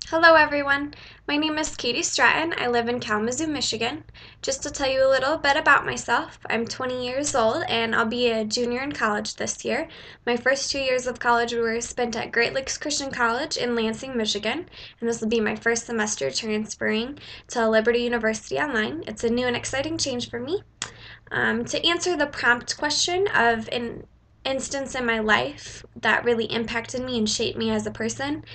Hello everyone, my name is Katie Stratton. I live in Kalamazoo, Michigan. Just to tell you a little bit about myself, I'm 20 years old and I'll be a junior in college this year. My first 2 years of college were spent at Great Lakes Christian College in Lansing, Michigan, and this will be my first semester transferring to Liberty University Online. It's a new and exciting change for me. To answer the prompt question of an instance in my life that really impacted me and shaped me as a person,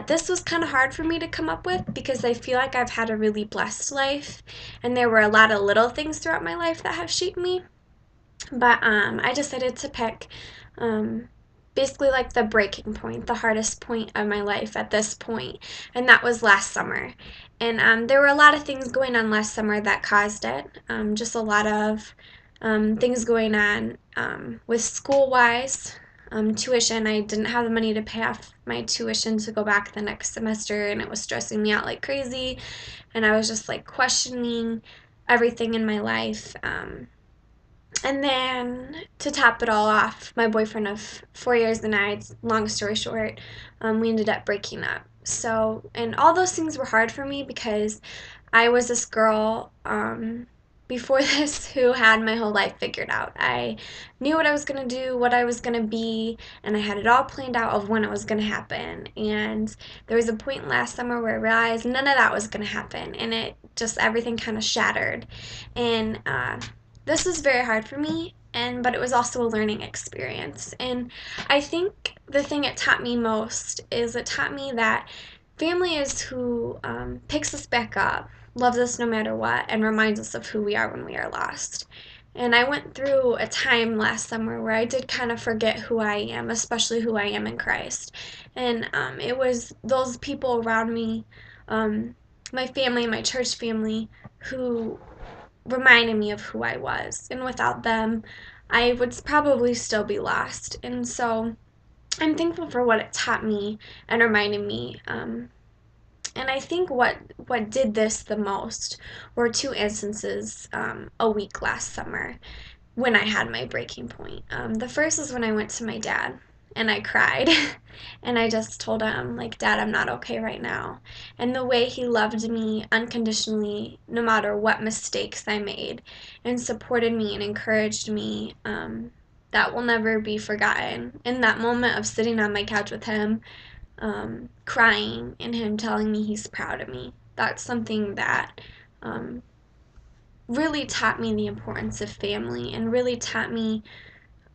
this was kind of hard for me to come up with because I feel like I've had a really blessed life, and there were a lot of little things throughout my life that have shaped me. But I decided to pick um, basically like the breaking point, the hardest point of my life at this point, and that was last summer. And there were a lot of things going on last summer that caused it. Just a lot of things going on with school wise. Tuition, I didn't have the money to pay off my tuition to go back the next semester, and it was stressing me out like crazy. And I was just like questioning everything in my life. And then to top it all off, my boyfriend of 4 years and I, long story short, we ended up breaking up. So, and all those things were hard for me because I was this girl before this who had my whole life figured out. I knew what I was going to do, what I was going to be, and I had it all planned out of when it was going to happen. And there was a point last summer where I realized none of that was going to happen, and it just everything kind of shattered. And this was very hard for me, but it was also a learning experience. And I think the thing it taught me most is it taught me that family is who picks us back up, loves us no matter what, and reminds us of who we are when we are lost. And I went through a time last summer where I did kind of forget who I am, especially who I am in Christ. And it was those people around me, my family, my church family, who reminded me of who I was. And without them, I would probably still be lost. And so I'm thankful for what it taught me and reminded me. And I think what did this the most were two instances a week last summer when I had my breaking point. The first is when I went to my dad and I cried. And I just told him, like, Dad, I'm not okay right now. And the way he loved me unconditionally, no matter what mistakes I made, and supported me and encouraged me, that will never be forgotten. In that moment of sitting on my couch with him, crying, and him telling me he's proud of me, that's something that um, really taught me the importance of family and really taught me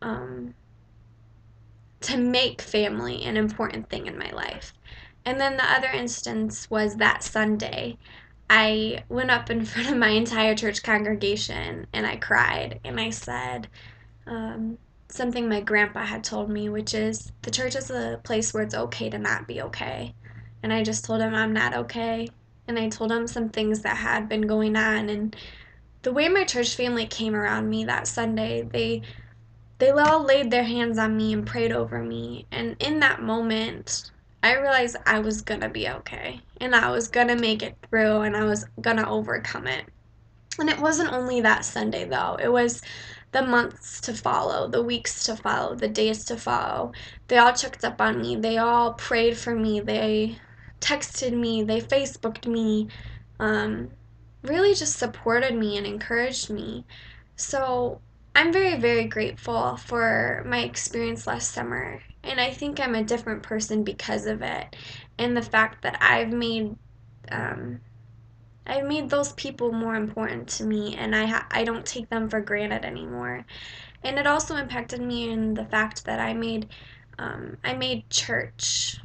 um, to make family an important thing in my life. And then the other instance was that Sunday. I went up in front of my entire church congregation and I cried and I said something my grandpa had told me, which is the church is a place where it's okay to not be okay. And I just told him I'm not okay. And I told him some things that had been going on. And the way my church family came around me that Sunday, they all laid their hands on me and prayed over me. And in that moment, I realized I was gonna be okay. And I was gonna make it through and I was gonna overcome it. And it wasn't only that Sunday, though. It was the months to follow, the weeks to follow, the days to follow. They all checked up on me. They all prayed for me. They texted me. They Facebooked me. Um, really just supported me and encouraged me. So I'm very, very grateful for my experience last summer. And I think I'm a different person because of it. And the fact that um, I've made those people more important to me, and I don't take them for granted anymore. And it also impacted me in the fact that I made church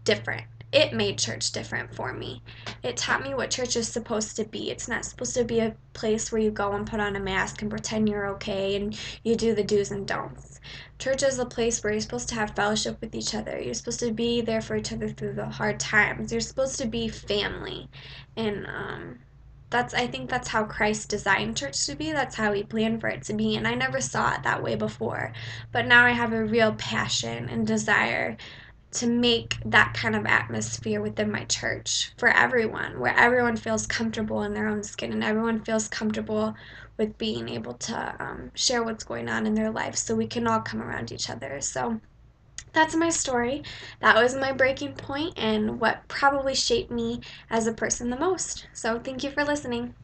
different. It made church different for me. It taught me what church is supposed to be. It's not supposed to be a place where you go and put on a mask and pretend you're okay and you do the do's and don'ts. Church is a place where you're supposed to have fellowship with each other. You're supposed to be there for each other through the hard times. You're supposed to be family. And I think that's how Christ designed church to be. That's how he planned for it to be. And I never saw it that way before. But now I have a real passion and desire to make that kind of atmosphere within my church for everyone, where everyone feels comfortable in their own skin and everyone feels comfortable with being able to share what's going on in their life so we can all come around each other. So That's my story. That was my breaking point and what probably shaped me as a person the most. So thank you for listening.